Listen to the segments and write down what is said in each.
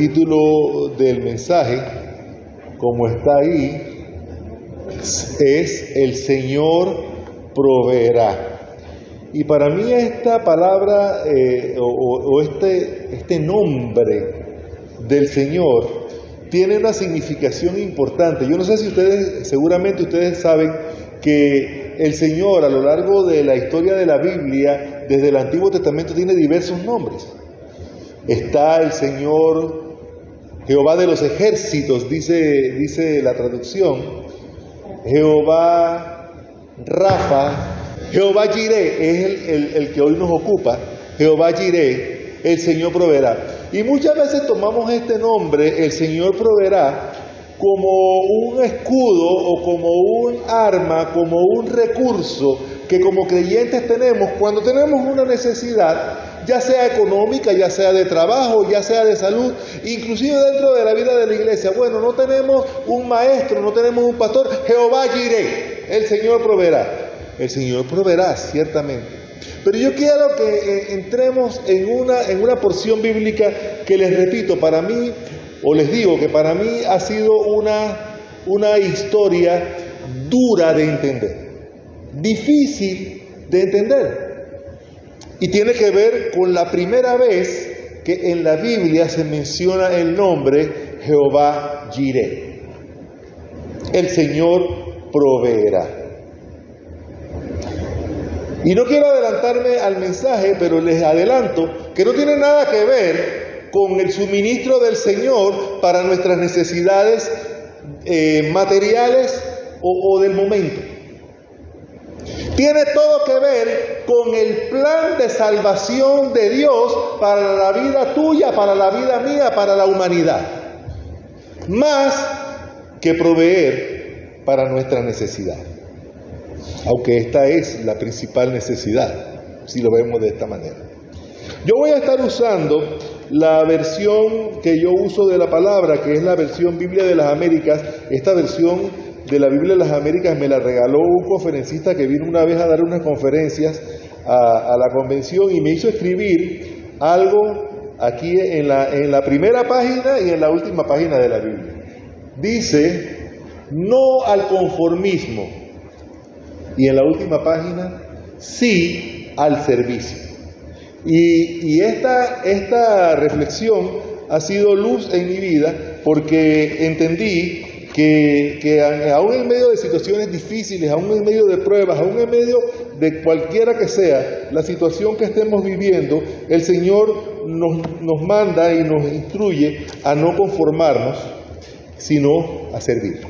título del mensaje, como está ahí, es El Señor proveerá. Y para mí esta palabra este nombre del Señor tiene una significación importante. Yo no sé si seguramente ustedes saben que el Señor a lo largo de la historia de la Biblia, desde el Antiguo Testamento, tiene diversos nombres. Está el Señor Jehová de los ejércitos, dice la traducción, Jehová Rafa, Jehová Jireh es el que hoy nos ocupa, Jehová Jireh, el Señor proveerá. Y muchas veces tomamos este nombre, el Señor proveerá, como un escudo o como un arma, como un recurso que como creyentes tenemos cuando tenemos una necesidad, ya sea económica, ya sea de trabajo, ya sea de salud, inclusive dentro de la vida de la iglesia. Bueno, no tenemos un maestro, no tenemos un pastor, Jehová Jireh, el Señor proveerá. El Señor proveerá, ciertamente. Pero yo quiero que entremos en una porción bíblica que les repito, para mí, o les digo que para mí ha sido una historia dura de entender, difícil de entender. Y tiene que ver con la primera vez que en la Biblia se menciona el nombre Jehová Jireh. El Señor proveerá. Y no quiero adelantarme al mensaje, pero les adelanto que no tiene nada que ver con el suministro del Señor para nuestras necesidades materiales o del momento. Tiene todo que ver con el plan de salvación de Dios para la vida tuya, para la vida mía, para la humanidad. Más que proveer para nuestra necesidad. Aunque esta es la principal necesidad, si lo vemos de esta manera. Yo voy a estar usando la versión que yo uso de la palabra, que es la versión Biblia de las Américas. Esta versión de la Biblia de las Américas me la regaló un conferencista que vino una vez a dar unas conferencias a la convención y me hizo escribir algo aquí en la primera página y en la última página de la Biblia. Dice, no al conformismo. Y en la última página, sí al servicio. Y esta reflexión ha sido luz en mi vida porque entendí que aún en medio de situaciones difíciles, aún en medio de pruebas, aún en medio de cualquiera que sea la situación que estemos viviendo, el Señor nos manda y nos instruye a no conformarnos, sino a servir.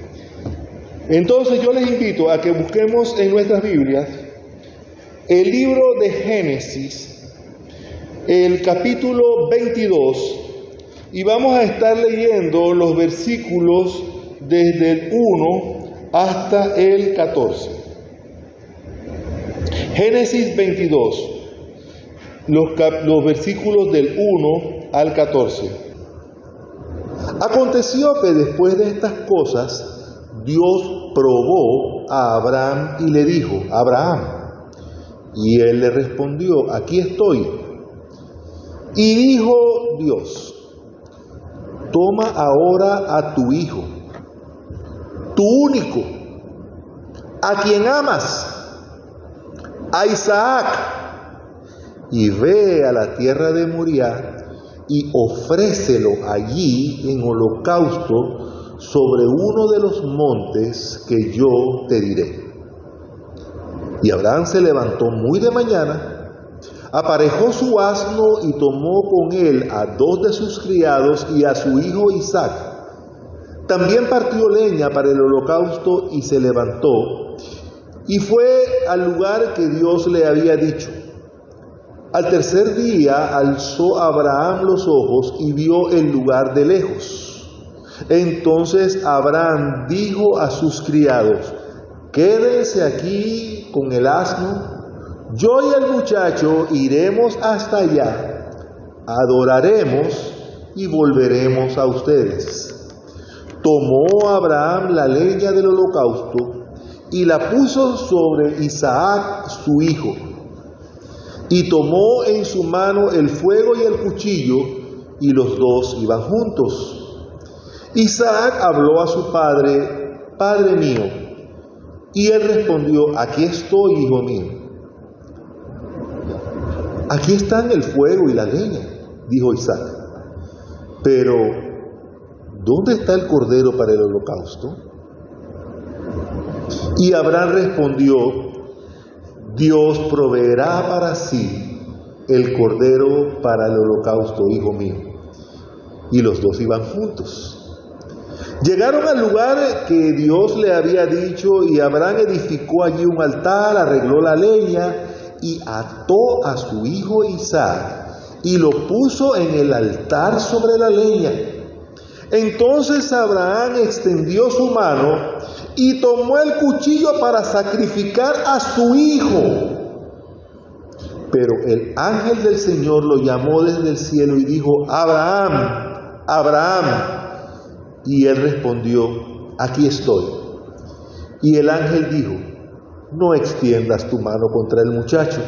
Entonces yo les invito a que busquemos en nuestras Biblias el libro de Génesis, el capítulo 22, y vamos a estar leyendo los versículos desde el 1 hasta el 14. Génesis 22, los versículos del 1 al 14. Aconteció que después de estas cosas, Dios probó a Abraham y le dijo, Abraham, y él le respondió, aquí estoy. Y dijo Dios, toma ahora a tu hijo, tu único, a quien amas, a Isaac, y ve a la tierra de Moriah y ofrécelo allí en holocausto sobre uno de los montes que yo te diré. Y Abraham se levantó muy de mañana, aparejó su asno y tomó con él a 2 de sus criados y a su hijo Isaac. También partió leña para el holocausto y se levantó y fue al lugar que Dios le había dicho. Al tercer día alzó Abraham los ojos y vio el lugar de lejos. Entonces Abraham dijo a sus criados, quédense aquí con el asno, yo y el muchacho iremos hasta allá, adoraremos y volveremos a ustedes. Tomó Abraham la leña del holocausto y la puso sobre Isaac su hijo, y tomó en su mano el fuego y el cuchillo, y los dos iban juntos. Isaac habló a su padre: Padre mío. Y él respondió: Aquí estoy, hijo mío. Aquí están el fuego y la leña, dijo Isaac. Pero, ¿dónde está el cordero para el holocausto? Y Abraham respondió: Dios proveerá para sí el cordero para el holocausto, hijo mío. Y los dos iban juntos. Llegaron al lugar que Dios le había dicho, y Abraham edificó allí un altar, arregló la leña y ató a su hijo Isaac y lo puso en el altar sobre la leña. Entonces Abraham extendió su mano y tomó el cuchillo para sacrificar a su hijo. Pero el ángel del Señor lo llamó desde el cielo y dijo: Abraham, Abraham. Y él respondió: Aquí estoy. Y el ángel dijo: No extiendas tu mano contra el muchacho,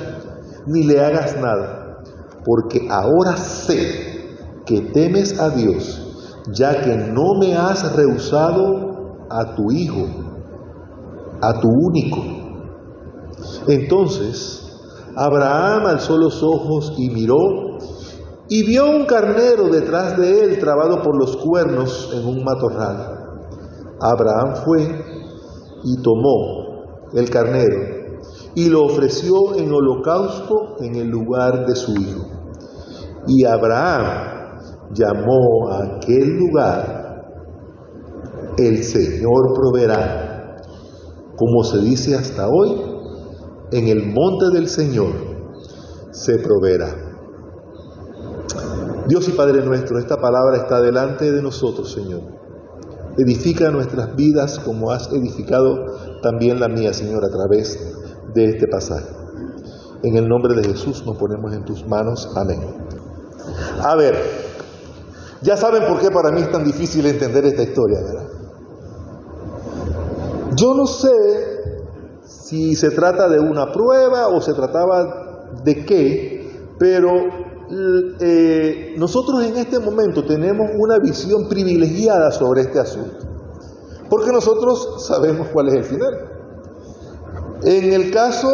ni le hagas nada, porque ahora sé que temes a Dios, ya que no me has rehusado a tu hijo, a tu único. Entonces Abraham alzó los ojos y miró, y vio un carnero detrás de él, trabado por los cuernos en un matorral. Abraham fue y tomó el carnero y lo ofreció en holocausto en el lugar de su hijo. Y Abraham llamó a aquel lugar: El Señor proveerá. Como se dice hasta hoy: en el monte del Señor se proveerá. Dios y Padre nuestro, esta palabra está delante de nosotros, Señor. Edifica nuestras vidas como has edificado también la mía, Señor, a través de este pasaje. En el nombre de Jesús nos ponemos en tus manos. Amén. A ver, ya saben por qué para mí es tan difícil entender esta historia, ¿verdad? Yo no sé si se trata de una prueba o se trataba de qué, pero nosotros en este momento tenemos una visión privilegiada sobre este asunto, porque nosotros sabemos cuál es el final. En el caso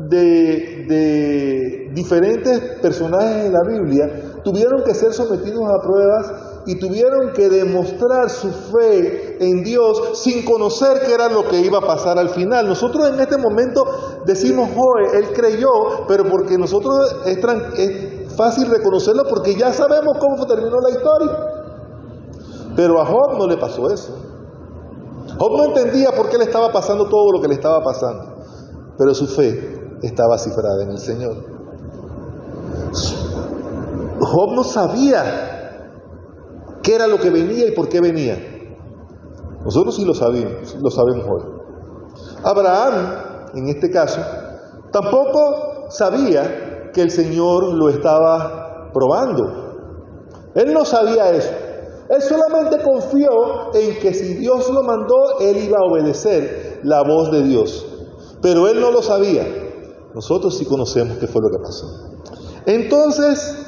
de diferentes personajes de la Biblia, tuvieron que ser sometidos a pruebas y tuvieron que demostrar su fe en Dios sin conocer qué era lo que iba a pasar al final. Nosotros en este momento decimos: Job, él creyó, pero porque nosotros es fácil reconocerlo porque ya sabemos cómo terminó la historia. Pero a Job no le pasó eso. Job no entendía por qué le estaba pasando todo lo que le estaba pasando, pero su fe estaba cifrada en el Señor. Job no sabía qué era lo que venía y por qué venía. Nosotros sí lo sabemos hoy. Abraham, en este caso, tampoco sabía que el Señor lo estaba probando. Él no sabía eso. Él solamente confió en que si Dios lo mandó, él iba a obedecer la voz de Dios. Pero él no lo sabía. Nosotros sí conocemos qué fue lo que pasó. Entonces,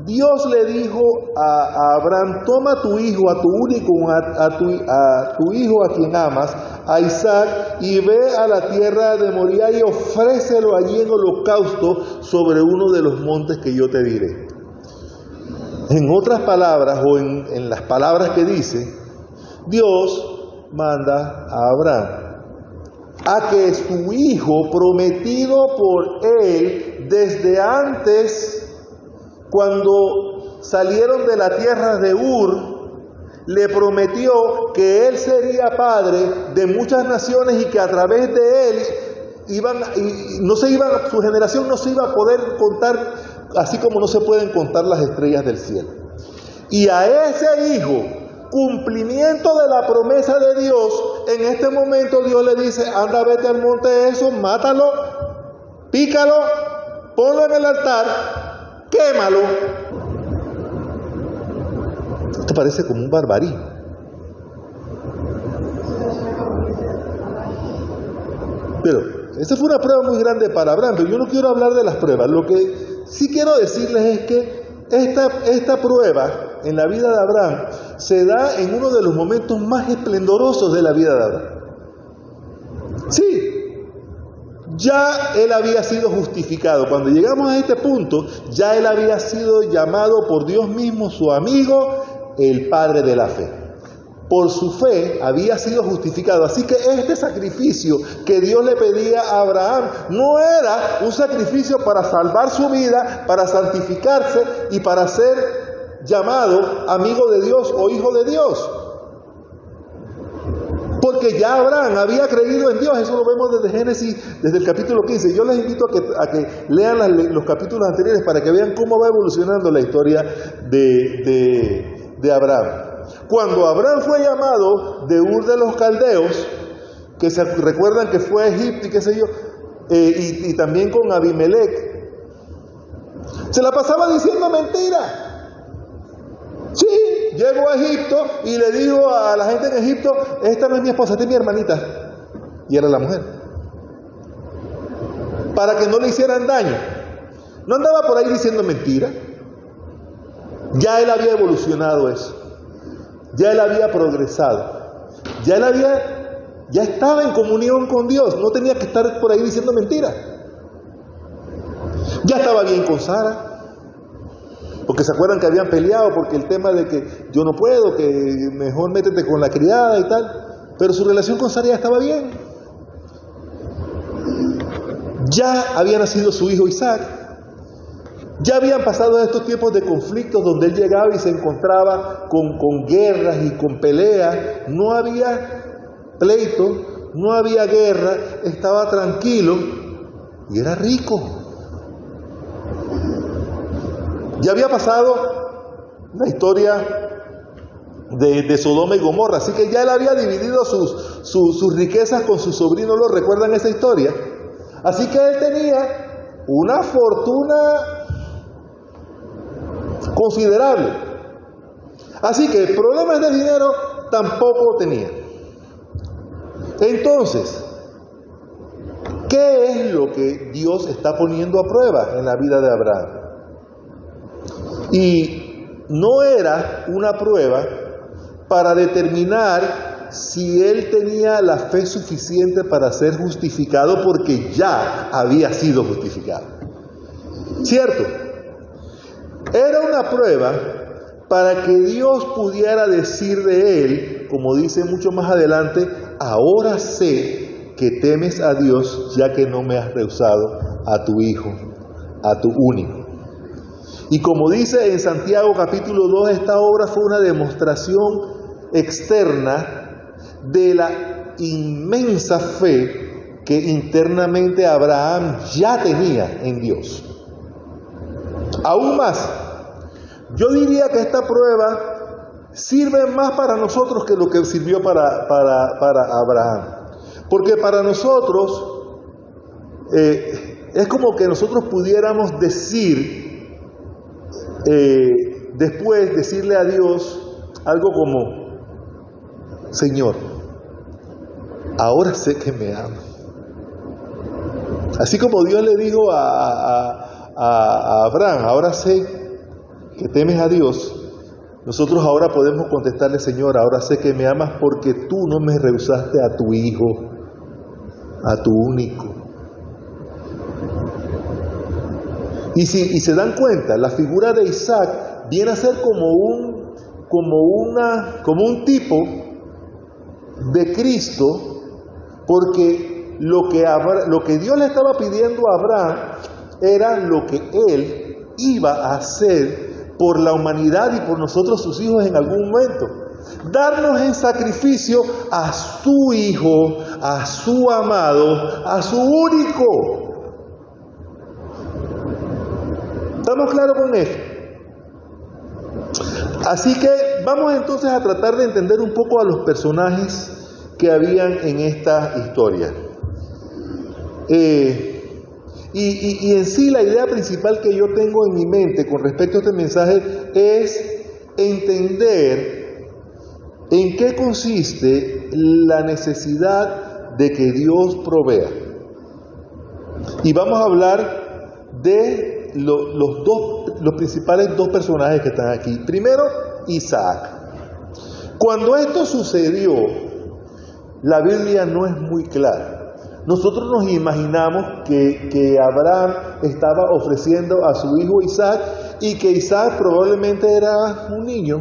Dios le dijo a Abraham: toma a tu hijo, a tu único, a tu hijo a quien amas, a Isaac, y ve a la tierra de Moriah y ofrécelo allí en holocausto sobre uno de los montes que yo te diré. En otras palabras, o en las palabras que dice, Dios manda a Abraham a que su hijo, prometido por él desde antes, cuando salieron de la tierra de Ur, le prometió que él sería padre de muchas naciones y que a través de él su generación no se iba a poder contar, así como no se pueden contar las estrellas del cielo. Y a ese hijo, cumplimiento de la promesa de Dios, en este momento Dios le dice: anda, vete al monte eso, mátalo, pícalo, ponlo en el altar, quémalo. Esto parece como un barbarismo. Pero esa fue una prueba muy grande para Abraham, pero yo no quiero hablar de las pruebas. Lo que sí quiero decirles es que esta prueba en la vida de Abraham se da en uno de los momentos más esplendorosos de la vida de Abraham. Sí, ya él había sido justificado. Cuando llegamos a este punto, ya él había sido llamado por Dios mismo, su amigo, el padre de la fe. Por su fe había sido justificado. Así que este sacrificio que Dios le pedía a Abraham no era un sacrificio para salvar su vida, para santificarse y para ser llamado amigo de Dios o hijo de Dios. Porque ya Abraham había creído en Dios. Eso lo vemos desde Génesis, desde el capítulo 15. Yo les invito a que lean los capítulos anteriores para que vean cómo va evolucionando la historia de Abraham. Cuando Abraham fue llamado de Ur de los Caldeos, que se recuerdan que fue a Egipto y qué sé yo, y también con Abimelech, se la pasaba diciendo mentiras. Sí, llegó a Egipto y le dijo a la gente en Egipto: esta no es mi esposa, esta es mi hermanita. Y era la mujer. Para que no le hicieran daño. No andaba por ahí diciendo mentiras. Ya él había evolucionado eso. Ya él había progresado. Ya estaba en comunión con Dios. No tenía que estar por ahí diciendo mentiras. Ya estaba bien con Sara. Porque se acuerdan que habían peleado porque el tema de que yo no puedo, que mejor métete con la criada y tal. Pero su relación con Sara ya estaba bien. Ya había nacido su hijo Isaac. Ya habían pasado estos tiempos de conflictos donde él llegaba y se encontraba con guerras y con peleas. No había pleito, no había guerra, estaba tranquilo y era rico. Ya había pasado la historia de Sodoma y Gomorra, así que ya él había dividido sus riquezas con su sobrino Lot. ¿Recuerdan esa historia? Así que él tenía una fortuna considerable. Así que problemas de dinero tampoco tenía. Entonces, ¿qué es lo que Dios está poniendo a prueba en la vida de Abraham? Y no era una prueba para determinar si él tenía la fe suficiente para ser justificado, porque ya había sido justificado. ¿Cierto? Era una prueba para que Dios pudiera decir de él, como dice mucho más adelante: ahora sé que temes a Dios, ya que no me has rehusado a tu hijo, a tu único. Y como dice en Santiago capítulo 2, esta obra fue una demostración externa de la inmensa fe que internamente Abraham ya tenía en Dios. Aún más, yo diría que esta prueba sirve más para nosotros que lo que sirvió para Abraham. Porque para nosotros es como que nosotros pudiéramos decir, después decirle a Dios algo como: Señor, ahora sé que me amas. Así como Dios le dijo a Abraham: ahora sé que temes a Dios. Nosotros ahora podemos contestarle: Señor, ahora sé que me amas porque tú no me rehusaste a tu hijo, a tu único. Y se dan cuenta, la figura de Isaac viene a ser como un tipo de Cristo, porque lo que Dios le estaba pidiendo a Abraham era lo que él iba a hacer por la humanidad y por nosotros sus hijos en algún momento. Darnos en sacrificio a su hijo, a su amado, a su único. ¿Estamos claros con eso? Así que vamos entonces a tratar de entender un poco a los personajes que habían en esta historia. Y en sí la idea principal que yo tengo en mi mente con respecto a este mensaje es entender en qué consiste la necesidad de que Dios provea. Y vamos a hablar de los principales dos personajes que están aquí. Primero, Isaac. Cuando esto sucedió, la Biblia no es muy clara. Nosotros nos imaginamos que Abraham estaba ofreciendo a su hijo Isaac y que Isaac probablemente era un niño.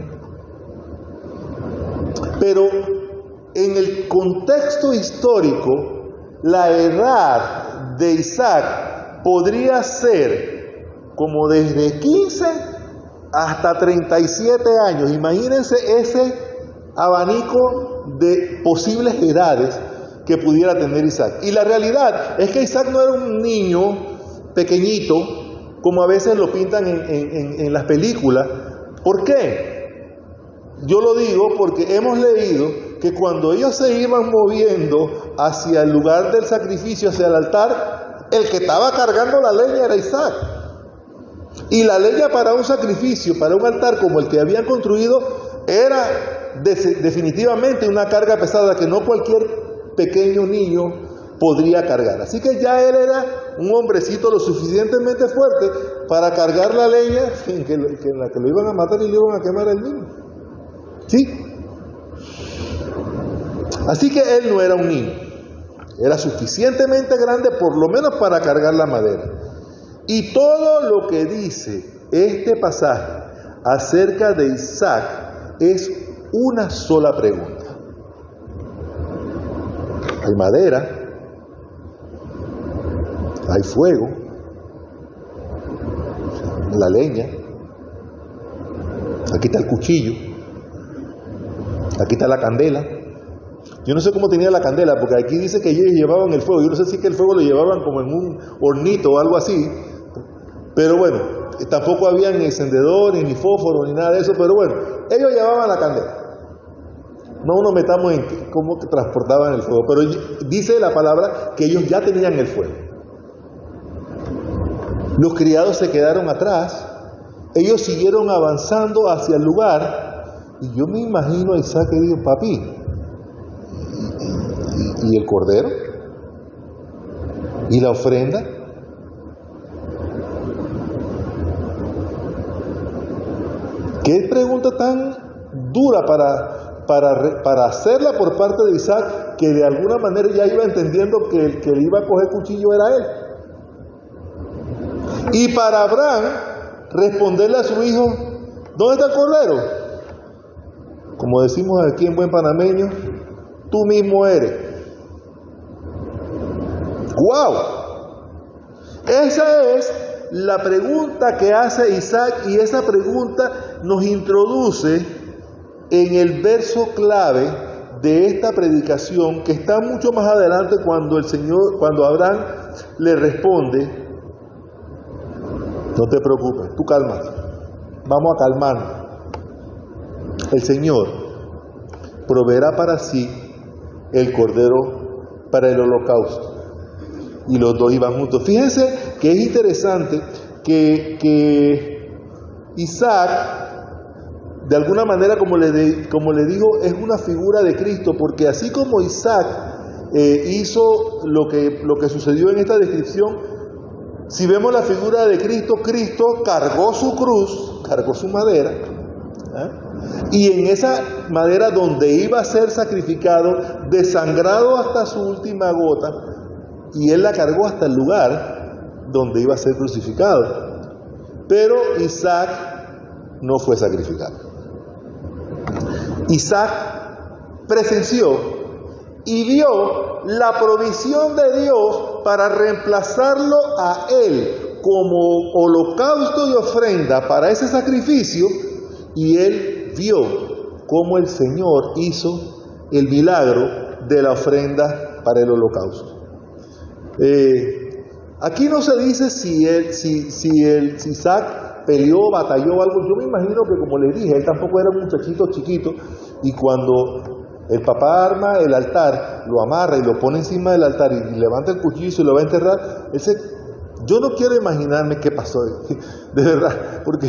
Pero en el contexto histórico, la edad de Isaac podría ser como desde 15 hasta 37 años. Imagínense ese abanico de posibles edades que pudiera tener Isaac. Y la realidad es que Isaac no era un niño pequeñito, como a veces lo pintan en las películas. ¿Por qué? Yo lo digo porque hemos leído que cuando ellos se iban moviendo hacia el lugar del sacrificio, hacia el altar, el que estaba cargando la leña era Isaac. Y la leña para un sacrificio, para un altar como el que habían construido, era definitivamente una carga pesada que no cualquier pequeño niño podría cargar. Así que ya él era un hombrecito lo suficientemente fuerte para cargar la leña en la que lo iban a matar y lo iban a quemar el mismo. ¿Sí? Así que él no era un niño. Era suficientemente grande por lo menos para cargar la madera. Y todo lo que dice este pasaje acerca de Isaac es una sola pregunta. Hay madera, hay fuego, la leña, aquí está el cuchillo, aquí está la candela. Yo no sé cómo tenía la candela, porque aquí dice que ellos llevaban el fuego. Yo no sé si que el fuego lo llevaban como en un hornito o algo así, pero bueno, tampoco había ni encendedores, ni fósforo, ni nada de eso, pero bueno, ellos llevaban la candela. No nos metamos en cómo transportaban el fuego, pero dice la palabra que ellos ya tenían el fuego. Los criados se quedaron atrás, ellos siguieron avanzando hacia el lugar, y yo me imagino a Isaac que dijo: papi, ¿y el cordero? ¿Y la ofrenda? ¿Qué pregunta tan dura para hacerla por parte de Isaac, que de alguna manera ya iba entendiendo que el que le iba a coger cuchillo era él? Y para Abraham responderle a su hijo: ¿dónde está el cordero? Como decimos aquí en buen panameño, tú mismo eres. ¡Wow! Esa es la pregunta que hace Isaac, y esa pregunta nos introduce en el verso clave de esta predicación, que está mucho más adelante cuando Abraham le responde: no te preocupes, tú cálmate, vamos a calmarnos. El Señor proveerá para sí el cordero para el holocausto. Y los dos iban juntos. Fíjense que es interesante que Isaac, de alguna manera, como le digo, es una figura de Cristo, porque así como Isaac hizo lo que sucedió en esta descripción, si vemos la figura de Cristo, Cristo cargó su cruz, cargó su madera, y en esa madera donde iba a ser sacrificado, desangrado hasta su última gota, y él la cargó hasta el lugar donde iba a ser crucificado. Pero Isaac no fue sacrificado. Isaac presenció y vio la provisión de Dios para reemplazarlo a él como holocausto y ofrenda para ese sacrificio, y él vio cómo el Señor hizo el milagro de la ofrenda para el holocausto. Aquí no se dice si Isaac peleó, batalló o algo. Yo me imagino que, como le dije, él tampoco era un muchachito chiquito, y cuando el papá arma el altar, lo amarra y lo pone encima del altar y levanta el cuchillo y se lo va a enterrar, yo no quiero imaginarme qué pasó, de verdad, porque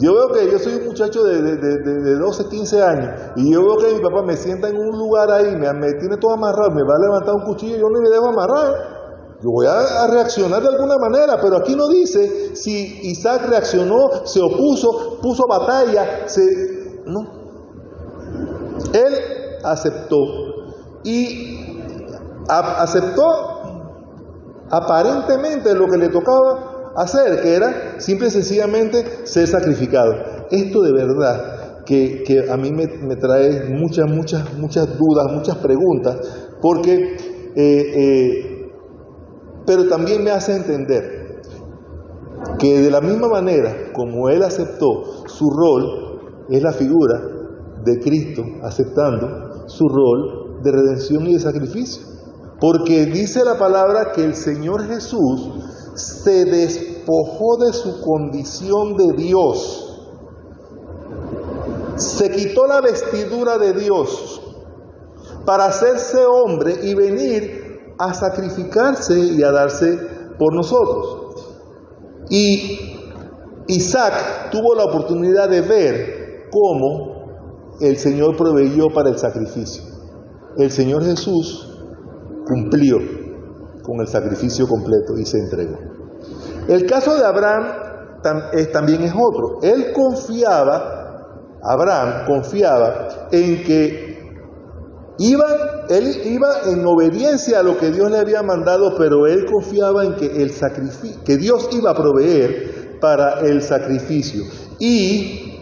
yo veo que yo soy un muchacho de 12, 15 años, y yo veo que mi papá me sienta en un lugar ahí, me tiene todo amarrado, me va a levantar un cuchillo y yo no me dejo amarrar. yo voy a reaccionar de alguna manera, pero aquí no dice si Isaac reaccionó, se opuso, puso batalla, no. Él aceptó y aceptó aparentemente lo que le tocaba hacer, que era simple y sencillamente ser sacrificado. Esto de verdad que a mí me trae muchas dudas, muchas preguntas, porque pero también me hace entender que de la misma manera como él aceptó su rol, es la figura de Cristo aceptando su rol de redención y de sacrificio. Porque dice la palabra que el Señor Jesús se despojó de su condición de Dios, se quitó la vestidura de Dios para hacerse hombre y venir a sacrificarse y a darse por nosotros. Y Isaac tuvo la oportunidad de ver cómo el Señor proveyó para el sacrificio. El Señor Jesús cumplió con el sacrificio completo y se entregó. El caso de Abraham también es otro. Abraham confiaba en que él iba en obediencia a lo que Dios le había mandado, pero él confiaba en que que Dios iba a proveer para el sacrificio. Y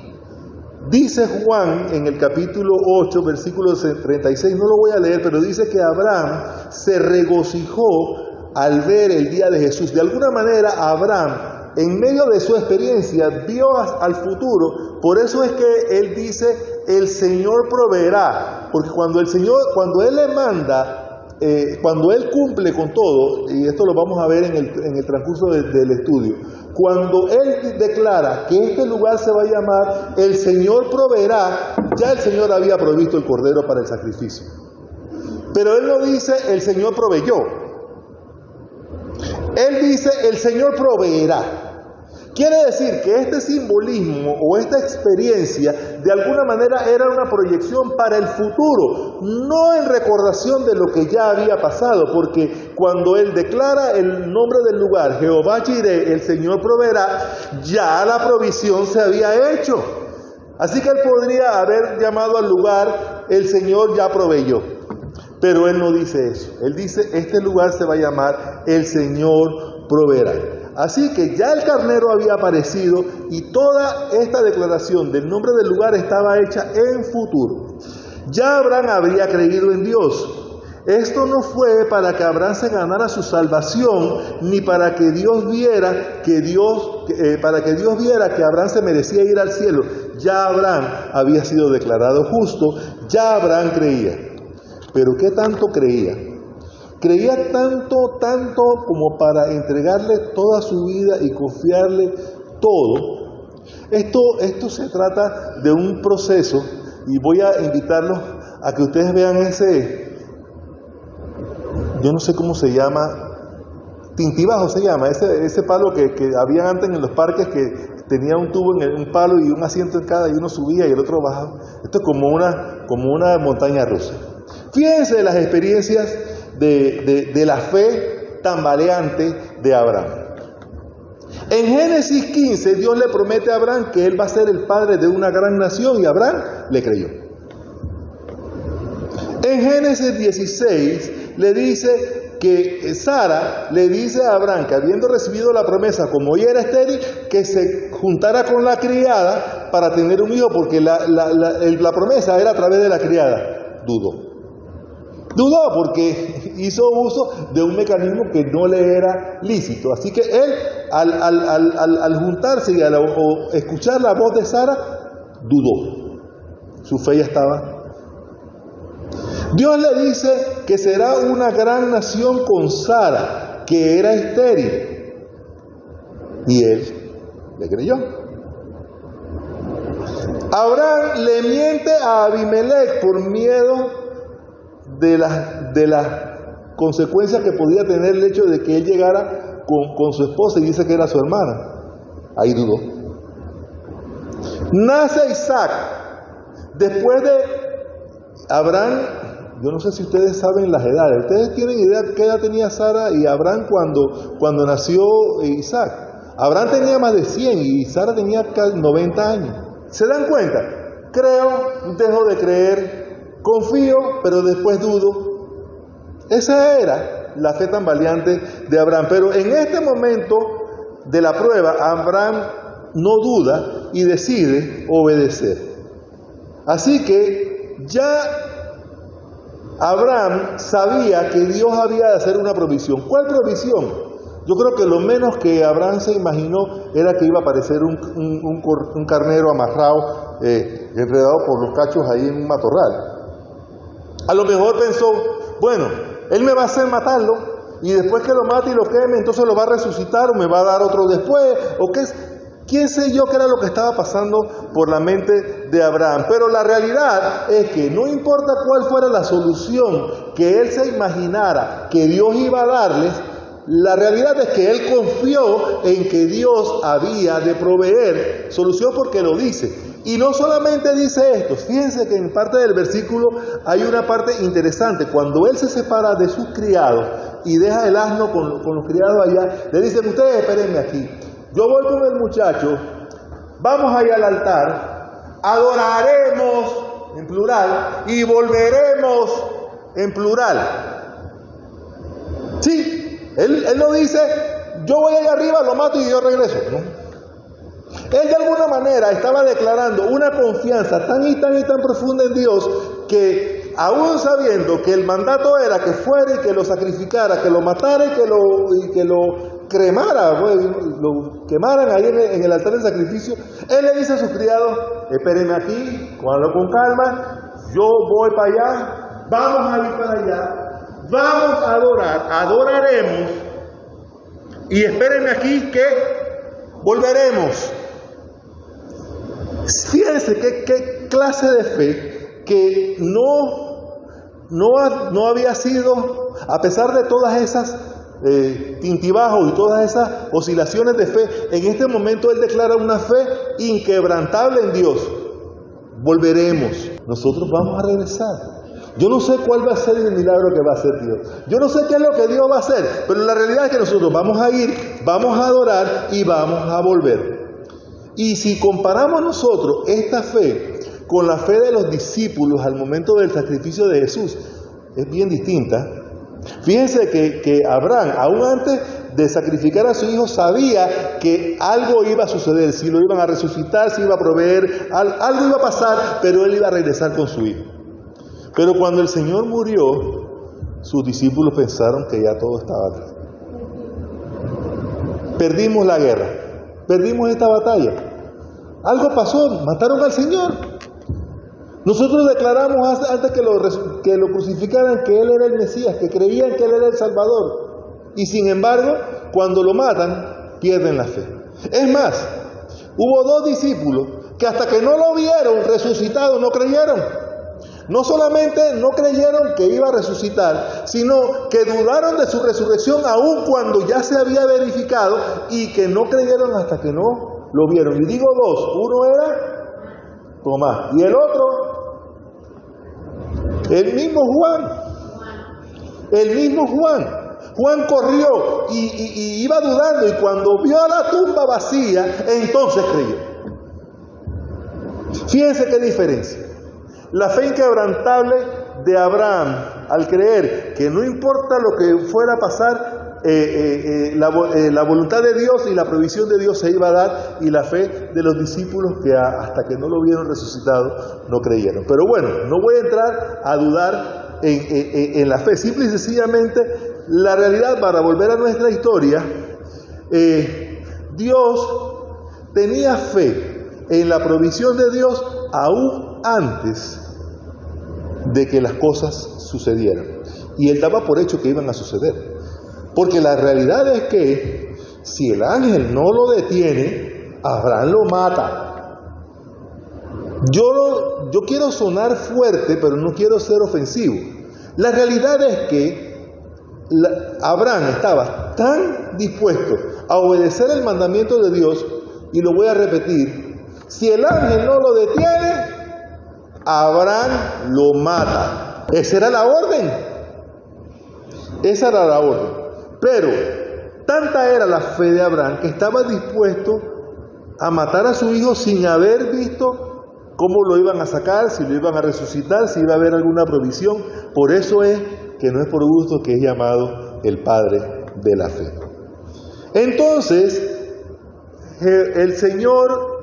dice Juan en el capítulo 8, versículo 36, no lo voy a leer, pero dice que Abraham se regocijó al ver el día de Jesús. De alguna manera Abraham, en medio de su experiencia, vio al futuro. Por eso es que él dice, el Señor proveerá, porque cuando Él le manda, cuando Él cumple con todo, y esto lo vamos a ver en el transcurso del estudio, cuando Él declara que este lugar se va a llamar el Señor proveerá, ya el Señor había provisto el cordero para el sacrificio. Pero Él no dice el Señor proveyó, Él dice el Señor proveerá. Quiere decir que este simbolismo o esta experiencia de alguna manera era una proyección para el futuro, no en recordación de lo que ya había pasado, porque cuando él declara el nombre del lugar, Jehová Jireh, el Señor proveerá, ya la provisión se había hecho. Así que él podría haber llamado al lugar, el Señor ya proveyó. Pero él no dice eso. Él dice, este lugar se va a llamar el Señor proveerá. Así que ya el carnero había aparecido y toda esta declaración del nombre del lugar estaba hecha en futuro. Ya Abraham habría creído en Dios. Esto no fue para que Abraham se ganara su salvación, ni para que Dios viera que Abraham se merecía ir al cielo. Ya Abraham había sido declarado justo, ya Abraham creía. Pero ¿qué tanto creía? Creía tanto como para entregarle toda su vida y confiarle todo. Esto se trata de un proceso, y voy a invitarlos a que ustedes vean yo no sé cómo se llama, tintibajo se llama, ese palo que había antes en los parques, que tenía un tubo en un palo y un asiento en cada, y uno subía y el otro bajaba. Esto es como una montaña rusa. Fíjense las experiencias de la fe tambaleante de Abraham. En Génesis 15, Dios le promete a Abraham que él va a ser el padre de una gran nación, y Abraham le creyó. En Génesis 16 le dice que Sara le dice a Abraham que, habiendo recibido la promesa, como ella era estéril, que se juntara con la criada para tener un hijo, porque la promesa era a través de la criada. Dudó porque hizo uso de un mecanismo que no le era lícito. Así que él, al juntarse y o escuchar la voz de Sara, dudó. Su fe ya estaba. Dios le dice que será una gran nación con Sara, que era estéril. Y él le creyó. Abraham le miente a Abimelech por miedo de las consecuencias que podía tener el hecho de que él llegara con su esposa, y dice que era su hermana. Ahí dudó. Nace Isaac. Después de Abraham yo no sé si ustedes saben las edades. ¿Ustedes tienen idea de qué edad tenía Sara y Abraham cuando nació Isaac? Abraham tenía más de 100 y Sara tenía 90 años. ¿Se dan cuenta? Creo, dejo de creer, confío, pero después dudo. Esa era la fe tan valiente de Abraham. Pero en este momento de la prueba, Abraham no duda y decide obedecer. Así que ya Abraham sabía que Dios había de hacer una provisión. ¿Cuál provisión? Yo creo que lo menos que Abraham se imaginó era que iba a aparecer un carnero amarrado, enredado por los cachos ahí en un matorral. A lo mejor pensó, bueno, él me va a hacer matarlo y después que lo mate y lo queme, entonces lo va a resucitar o me va a dar otro después, o qué es. ¿Quién sé yo qué era lo que estaba pasando por la mente de Abraham? Pero la realidad es que no importa cuál fuera la solución que él se imaginara que Dios iba a darles, la realidad es que él confió en que Dios había de proveer solución porque lo dice. Y no solamente dice esto, fíjense que en parte del versículo hay una parte interesante. Cuando él se separa de sus criados y deja el asno con los criados allá, le dicen, ustedes espérenme aquí. Yo voy con el muchacho, vamos allá al altar, adoraremos en plural y volveremos en plural. Sí, él no dice, yo voy allá arriba, lo mato y yo regreso, ¿no? Él de alguna manera estaba declarando una confianza tan profunda en Dios que aún sabiendo que el mandato era que fuera y que lo sacrificara, que lo matara y que lo cremara, lo quemaran ahí en el altar del sacrificio, él le dice a sus criados, espérenme aquí, cuando con calma, yo voy para allá, vamos a ir para allá, vamos a adorar, adoraremos y espérenme aquí que volveremos. Fíjense qué clase de fe que no había sido, a pesar de todas esas tintibajos y todas esas oscilaciones de fe, en este momento él declara una fe inquebrantable en Dios. Volveremos, nosotros vamos a regresar. Yo no sé cuál va a ser el milagro que va a hacer Dios. Yo no sé qué es lo que Dios va a hacer, pero la realidad es que nosotros vamos a ir, vamos a adorar y vamos a volver. Y si comparamos nosotros esta fe con la fe de los discípulos al momento del sacrificio de Jesús, es bien distinta. Fíjense que Abraham, aún antes de sacrificar a su hijo, sabía que algo iba a suceder, si lo iban a resucitar, si iba a proveer, algo iba a pasar, pero él iba a regresar con su hijo. Pero cuando el Señor murió, sus discípulos pensaron que ya todo estaba atrás. Perdimos la guerra, perdimos esta batalla. Algo pasó, mataron al Señor. Nosotros declaramos antes que lo crucificaran que Él era el Mesías, que creían que Él era el Salvador. Y sin embargo, cuando lo matan, pierden la fe. Es más, hubo 2 discípulos que hasta que no lo vieron resucitado no creyeron. No solamente no creyeron que iba a resucitar, sino que dudaron de su resurrección aún cuando ya se había verificado y que no creyeron hasta que no lo vieron. Y digo 2, uno era Tomás y el otro, el mismo Juan. El mismo Juan. Juan corrió y iba dudando y cuando vio la tumba vacía, entonces creyó. Fíjense qué diferencia. La fe inquebrantable de Abraham al creer que no importa lo que fuera a pasar, la voluntad de Dios y la provisión de Dios se iba a dar, y la fe de los discípulos que hasta que no lo vieron resucitado no creyeron. Pero bueno, no voy a entrar a dudar en la fe. Simple y sencillamente, la realidad, para volver a nuestra historia, Dios tenía fe en la provisión de Dios aún antes de que las cosas sucedieran. Y él daba por hecho que iban a suceder. Porque la realidad es que si el ángel no lo detiene, Abraham lo mata. Yo quiero sonar fuerte, pero no quiero ser ofensivo. La realidad es que Abraham estaba tan dispuesto a obedecer el mandamiento de Dios, y lo voy a repetir: si el ángel no lo detiene, Abraham lo mata. Esa era la orden. Esa era la orden. Pero tanta era la fe de Abraham que estaba dispuesto a matar a su hijo sin haber visto cómo lo iban a sacar, si lo iban a resucitar, si iba a haber alguna provisión. Por eso es que no es por gusto que es llamado el padre de la fe. Entonces, el Señor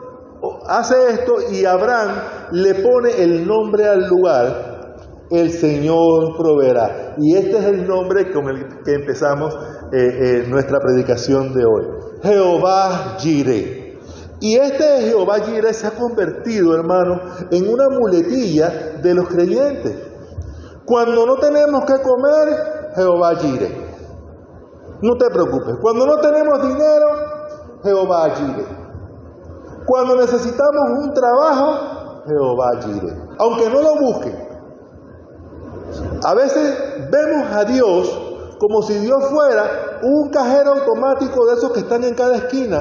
hace esto y Abraham le pone el nombre al lugar. El Señor proveerá. Y este es el nombre con el que empezamos nuestra predicación de hoy. Jehová Jireh. Y este Jehová Jireh se ha convertido, hermano, en una muletilla de los creyentes. Cuando no tenemos que comer, Jehová Jireh. No te preocupes. Cuando no tenemos dinero, Jehová Jireh. Cuando necesitamos un trabajo, Jehová Jireh. Aunque no lo busquen. A veces vemos a Dios como si Dios fuera un cajero automático de esos que están en cada esquina,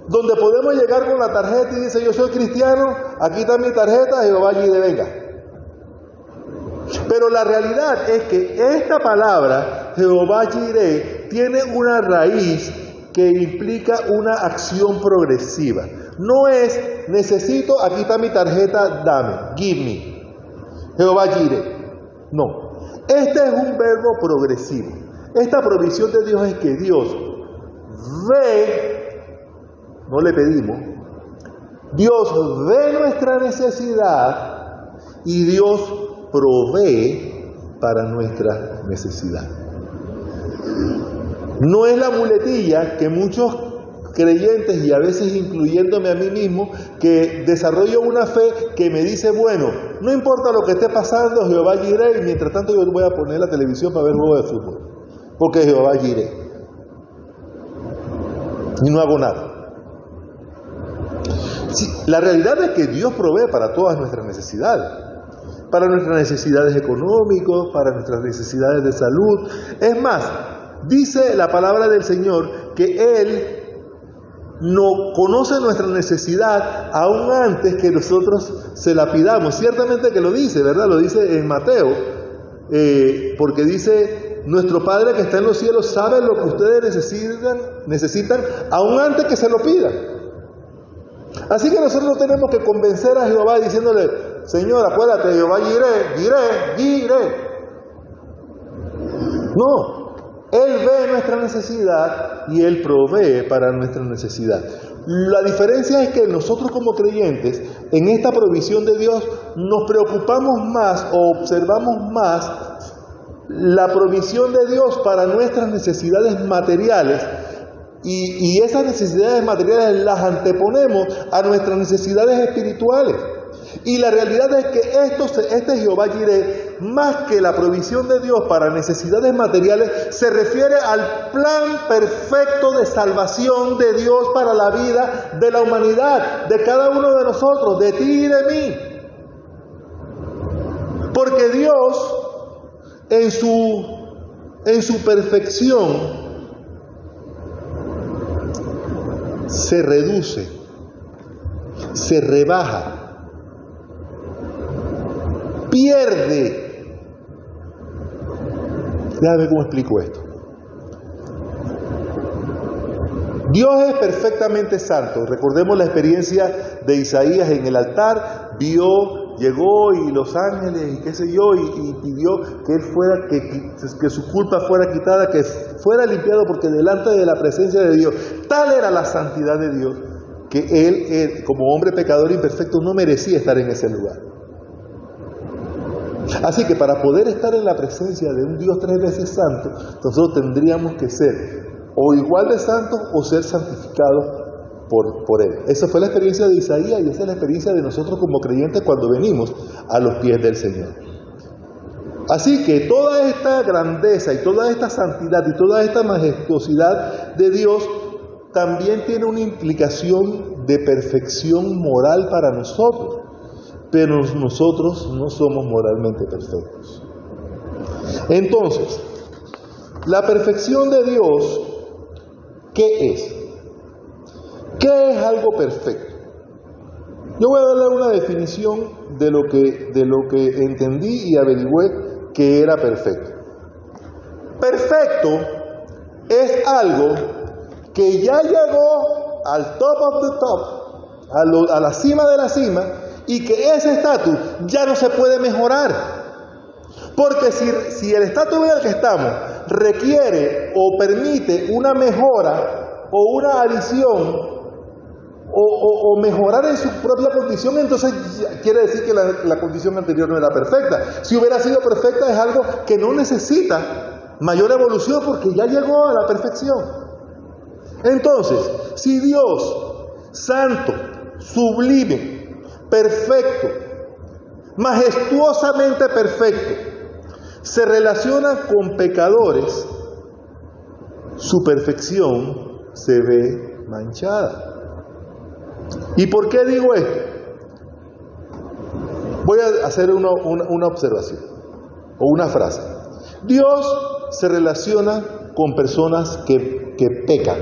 donde podemos llegar con la tarjeta y dice: yo soy cristiano, aquí está mi tarjeta, Jehová Jireh, venga. Pero la realidad es que esta palabra, Jehová Jireh, tiene una raíz que implica una acción progresiva. No es: necesito, aquí está mi tarjeta, dame, give me. Jehová Jireh. No, este es un verbo progresivo. Esta provisión de Dios es que Dios ve, no le pedimos, Dios ve nuestra necesidad y Dios provee para nuestra necesidad. No es la muletilla que muchos creyentes, y a veces incluyéndome a mí mismo, que desarrollo una fe que me dice: bueno, no importa lo que esté pasando, Jehová Jireh, y mientras tanto yo voy a poner la televisión para ver juego de fútbol, porque Jehová Jireh, y no hago nada. Sí, la realidad es que Dios provee para todas nuestras necesidades, para nuestras necesidades económicas, para nuestras necesidades de salud. Es más, dice la palabra del Señor que Él no conoce nuestra necesidad aún antes que nosotros se la pidamos. Ciertamente que lo dice, ¿verdad? Lo dice en Mateo, porque dice: nuestro Padre que está en los cielos sabe lo que ustedes necesitan aún antes que se lo pidan. Así que nosotros no tenemos que convencer a Jehová diciéndole: Señor, acuérdate, Jehová Jireh. No. Él ve nuestra necesidad y Él provee para nuestra necesidad. La diferencia es que nosotros como creyentes, en esta provisión de Dios, nos preocupamos más o observamos más la provisión de Dios para nuestras necesidades materiales, y esas necesidades materiales las anteponemos a nuestras necesidades espirituales. Y la realidad es que este Jehová Jireh, más que la provisión de Dios para necesidades materiales, se refiere al plan perfecto de salvación de Dios para la vida de la humanidad, de cada uno de nosotros, de ti y de mí. Porque Dios, en su perfección, se reduce, se rebaja, pierde. Déjame cómo explico esto. Dios es perfectamente santo. Recordemos la experiencia de Isaías en el altar. Llegó y los ángeles y qué sé yo, y pidió que él fuera, que su culpa fuera quitada, que fuera limpiado, porque delante de la presencia de Dios, tal era la santidad de Dios, que él, como hombre pecador imperfecto, no merecía estar en ese lugar. Así que para poder estar en la presencia de un Dios 3 veces santo, nosotros tendríamos que ser o igual de santos o ser santificados por Él. Esa fue la experiencia de Isaías, y esa es la experiencia de nosotros como creyentes cuando venimos a los pies del Señor. Así que toda esta grandeza y toda esta santidad y toda esta majestuosidad de Dios también tiene una implicación de perfección moral para nosotros. Pero nosotros no somos moralmente perfectos. Entonces, la perfección de Dios, ¿qué es? ¿Qué es algo perfecto? Yo voy a darle una definición de lo que entendí y averigüé que era perfecto. Perfecto es algo que ya llegó al top of the top, a la cima de la cima, y que ese estatus ya no se puede mejorar. Porque si el estatus en el que estamos requiere o permite una mejora o una adición o mejorar en su propia condición, entonces quiere decir que la condición anterior no era perfecta. Si hubiera sido perfecta, es algo que no necesita mayor evolución porque ya llegó a la perfección. Entonces, si Dios, santo, sublime, perfecto, majestuosamente perfecto, se relaciona con pecadores, su perfección se ve manchada. ¿Y por qué digo esto? Voy a hacer una observación o una frase. Dios se relaciona con personas que pecan.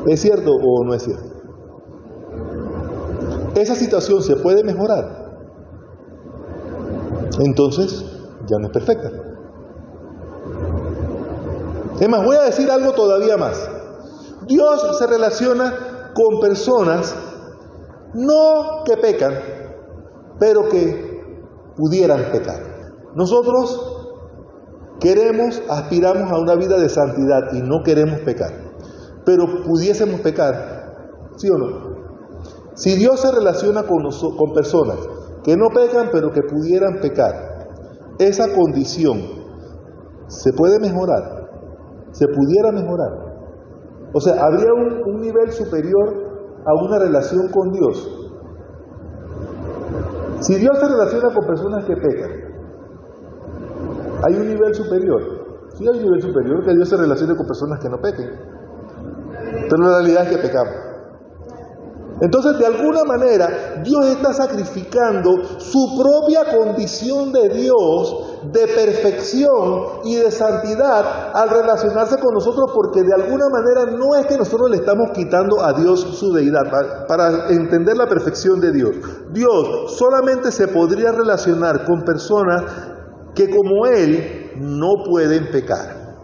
¿Es cierto o no es cierto? Esa situación se puede mejorar. Entonces, ya no es perfecta. Es más, voy a decir algo todavía más. Dios se relaciona con personas no que pecan, pero que pudieran pecar. Nosotros aspiramos a una vida de santidad y no queremos pecar, pero pudiésemos pecar, ¿sí o no? Si Dios se relaciona con personas que no pecan, pero que pudieran pecar, esa condición se puede mejorar, se pudiera mejorar. O sea, habría un nivel superior a una relación con Dios. Si Dios se relaciona con personas que pecan, hay un nivel superior. Sí hay un nivel superior que Dios se relacione con personas que no pequen. Pero la realidad es que pecamos. Entonces, de alguna manera, Dios está sacrificando su propia condición de Dios, de perfección y de santidad al relacionarse con nosotros, porque de alguna manera no es que nosotros le estamos quitando a Dios su deidad. Para entender la perfección de Dios, Dios solamente se podría relacionar con personas que como Él no pueden pecar.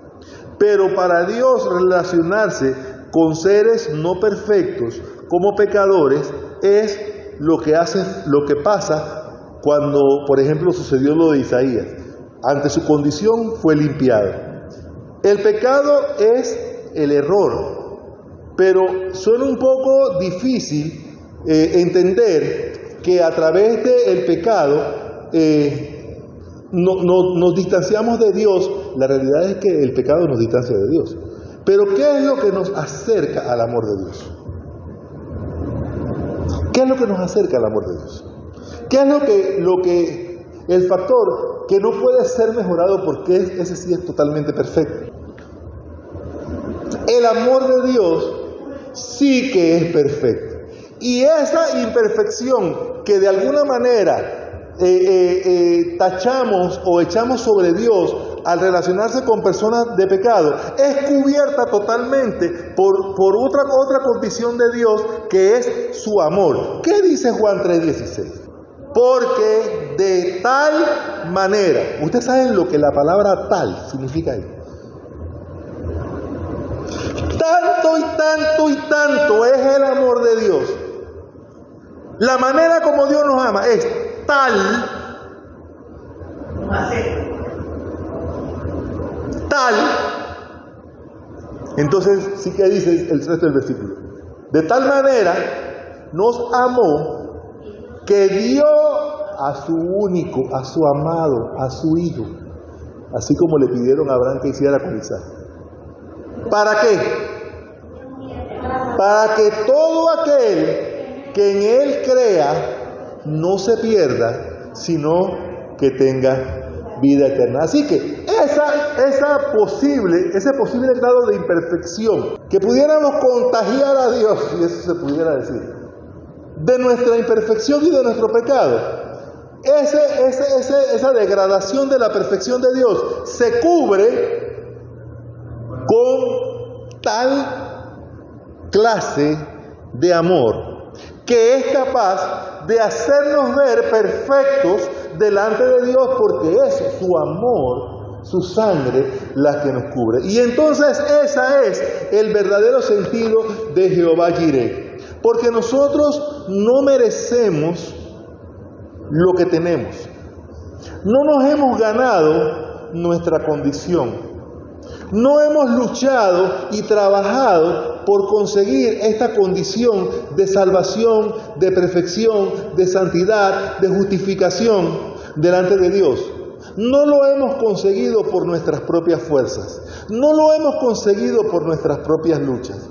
Pero para Dios relacionarse con seres no perfectos, como pecadores, es lo que pasa cuando, por ejemplo, sucedió lo de Isaías. Ante su condición fue limpiado. El pecado es el error, pero suena un poco difícil entender que a través del pecado nos distanciamos de Dios. La realidad es que el pecado nos distancia de Dios. Pero ¿qué es lo que nos acerca al amor de Dios? ¿Qué es lo que nos acerca al amor de Dios? ¿Qué es el factor que no puede ser mejorado porque ese sí es totalmente perfecto? El amor de Dios sí que es perfecto. Y esa imperfección que de alguna manera tachamos o echamos sobre Dios al relacionarse con personas de pecado, es cubierta totalmente por otra condición de Dios, que es su amor. ¿Qué dice Juan 3:16? Porque de tal manera, ustedes saben lo que la palabra tal significa ahí. Tanto y tanto y tanto es el amor de Dios. La manera como Dios nos ama es tal. Entonces sí que dice el resto del versículo. De tal manera nos amó que dio a su único, a su amado, a su hijo, así como le pidieron a Abraham que hiciera con Isaac. ¿Para qué? Para que todo aquel que en él crea no se pierda, sino que tenga vida eterna. Así que ese posible grado de imperfección que pudiéramos contagiar a Dios, si eso se pudiera decir, de nuestra imperfección y de nuestro pecado, esa degradación de la perfección de Dios se cubre con tal clase de amor que es capaz de hacernos ver perfectos delante de Dios, porque es su amor, su sangre, la que nos cubre. Y entonces ese es el verdadero sentido de Jehová Jireh, porque nosotros no merecemos lo que tenemos. No nos hemos ganado nuestra condición. No hemos luchado y trabajado por conseguir esta condición de salvación, de perfección, de santidad, de justificación delante de Dios. No lo hemos conseguido por nuestras propias fuerzas. No lo hemos conseguido por nuestras propias luchas.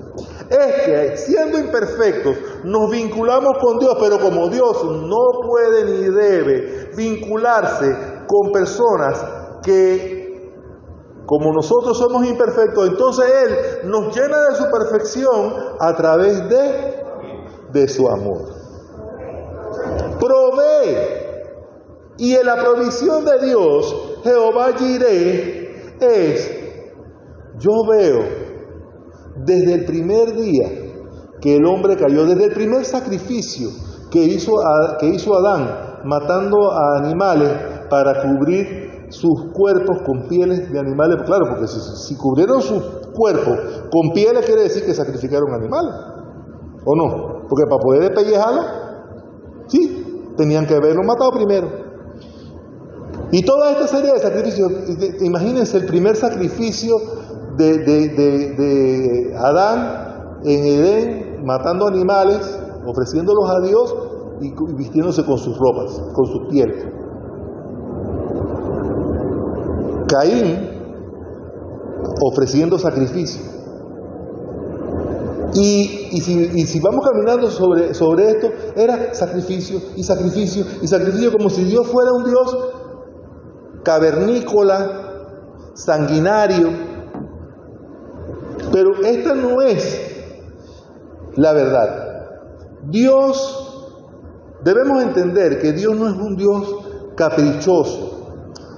Es que, siendo imperfectos, nos vinculamos con Dios, pero como Dios no puede ni debe vincularse con personas que, como nosotros somos imperfectos, entonces Él nos llena de su perfección a través de su amor. Provee. Y en la provisión de Dios, Jehová Jireh es, yo veo, desde el primer día que el hombre cayó, desde el primer sacrificio que hizo Adán, matando a animales para cubrir sus cuerpos con pieles de animales. Claro, porque si cubrieron sus cuerpos con pieles, quiere decir que sacrificaron animales, ¿o no? Porque para poder despellejarlo, sí, tenían que haberlo matado primero. Y toda esta serie de sacrificios, imagínense el primer sacrificio de Adán en Edén, matando animales, ofreciéndolos a Dios y vistiéndose con sus ropas, con sus pieles. Caín, ofreciendo sacrificio. Y si vamos caminando sobre esto, era sacrificio y sacrificio y sacrificio, como si Dios fuera un Dios cavernícola, sanguinario. Pero esta no es la verdad. Debemos entender que Dios no es un Dios caprichoso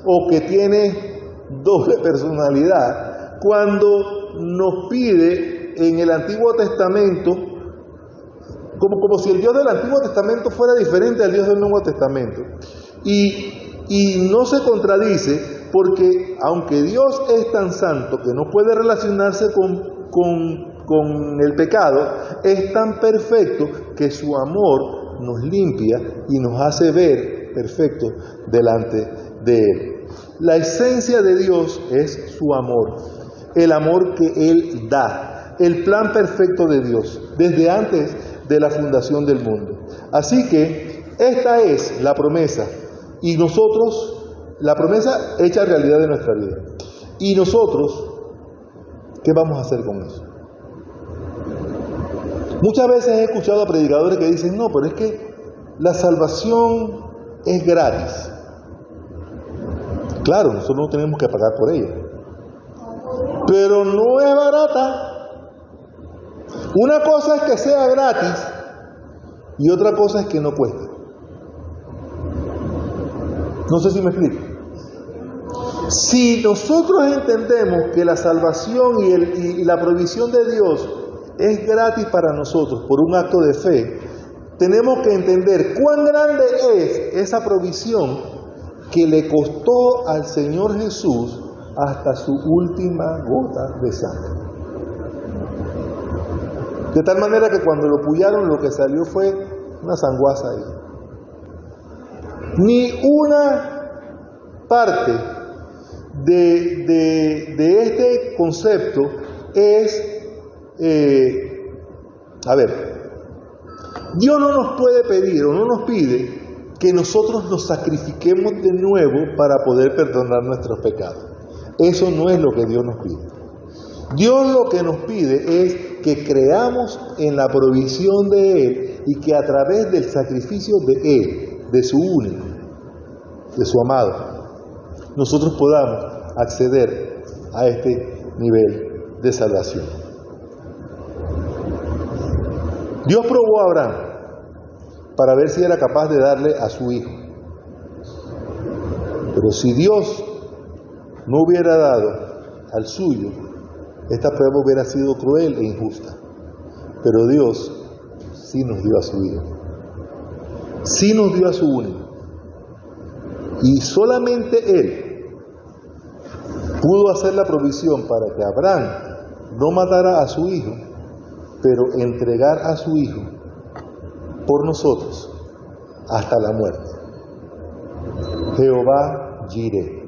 o que tiene doble personalidad. Cuando nos pide en el Antiguo Testamento, como si el Dios del Antiguo Testamento fuera diferente al Dios del Nuevo Testamento. Y no se contradice, porque aunque Dios es tan santo que no puede relacionarse con el pecado, es tan perfecto que su amor nos limpia y nos hace ver perfectos delante de Él. La esencia de Dios es su amor, el amor que Él da, el plan perfecto de Dios, desde antes de la fundación del mundo. Así que esta es la promesa. Y nosotros, la promesa hecha realidad de nuestra vida. Y nosotros, ¿qué vamos a hacer con eso? Muchas veces he escuchado a predicadores que dicen, no, pero es que la salvación es gratis. Claro, nosotros no tenemos que pagar por ella. Pero no es barata. Una cosa es que sea gratis y otra cosa es que no cueste. No sé si me explico. Si nosotros entendemos que la salvación y la provisión de Dios es gratis para nosotros por un acto de fe, tenemos que entender cuán grande es esa provisión que le costó al Señor Jesús hasta su última gota de sangre. De tal manera que cuando lo pullaron, lo que salió fue una sanguaza ahí. Ni una parte de este concepto es, Dios no nos puede pedir o no nos pide que nosotros nos sacrifiquemos de nuevo para poder perdonar nuestros pecados. Eso no es lo que Dios nos pide. Dios lo que nos pide es que creamos en la provisión de Él y que a través del sacrificio de Él, de su único, de su amado, nosotros podamos acceder a este nivel de salvación. Dios probó a Abraham para ver si era capaz de darle a su hijo. Pero si Dios no hubiera dado al suyo, esta prueba hubiera sido cruel e injusta. Pero Dios sí nos dio a su hijo. sí nos dio a su único. Y solamente Él pudo hacer la provisión para que Abraham no matara a su hijo, pero entregar a su hijo por nosotros hasta la muerte. Jehová Jireh,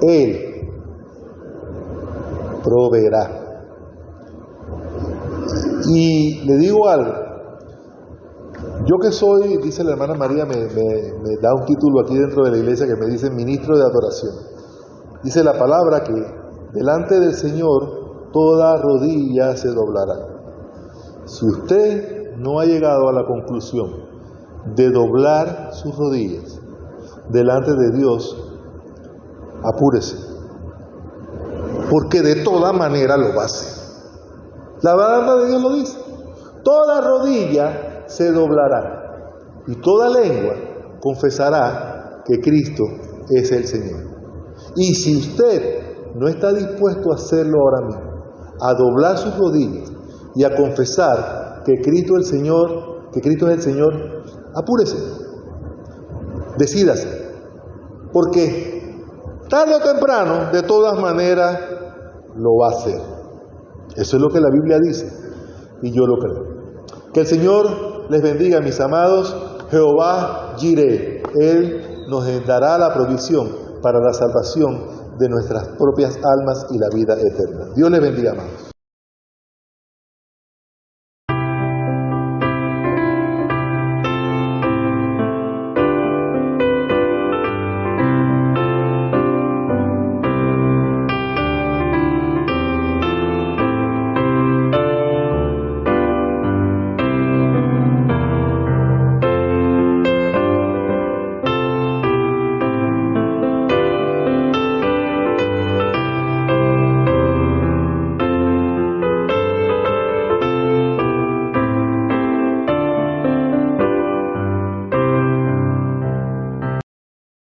Él proveerá. Y le digo algo, yo que soy, dice la hermana María, me da un título aquí dentro de la iglesia que me dice ministro de adoración. Dice la palabra que delante del Señor toda rodilla se doblará. Si usted no ha llegado a la conclusión de doblar sus rodillas delante de Dios, apúrese, porque de toda manera lo va a hacer. La palabra de Dios lo dice. Toda rodilla se doblará y toda lengua confesará que Cristo es el Señor. Y si usted no está dispuesto a hacerlo ahora mismo, a doblar sus rodillas y a confesar que Cristo es el Señor, apúrese, decídase, porque tarde o temprano, de todas maneras, lo va a hacer. Eso es lo que la Biblia dice, y yo lo creo. Que el Señor les bendiga, mis amados. Jehová Jireh, Él nos dará la provisión para la salvación de nuestras propias almas y la vida eterna. Dios les bendiga, amados.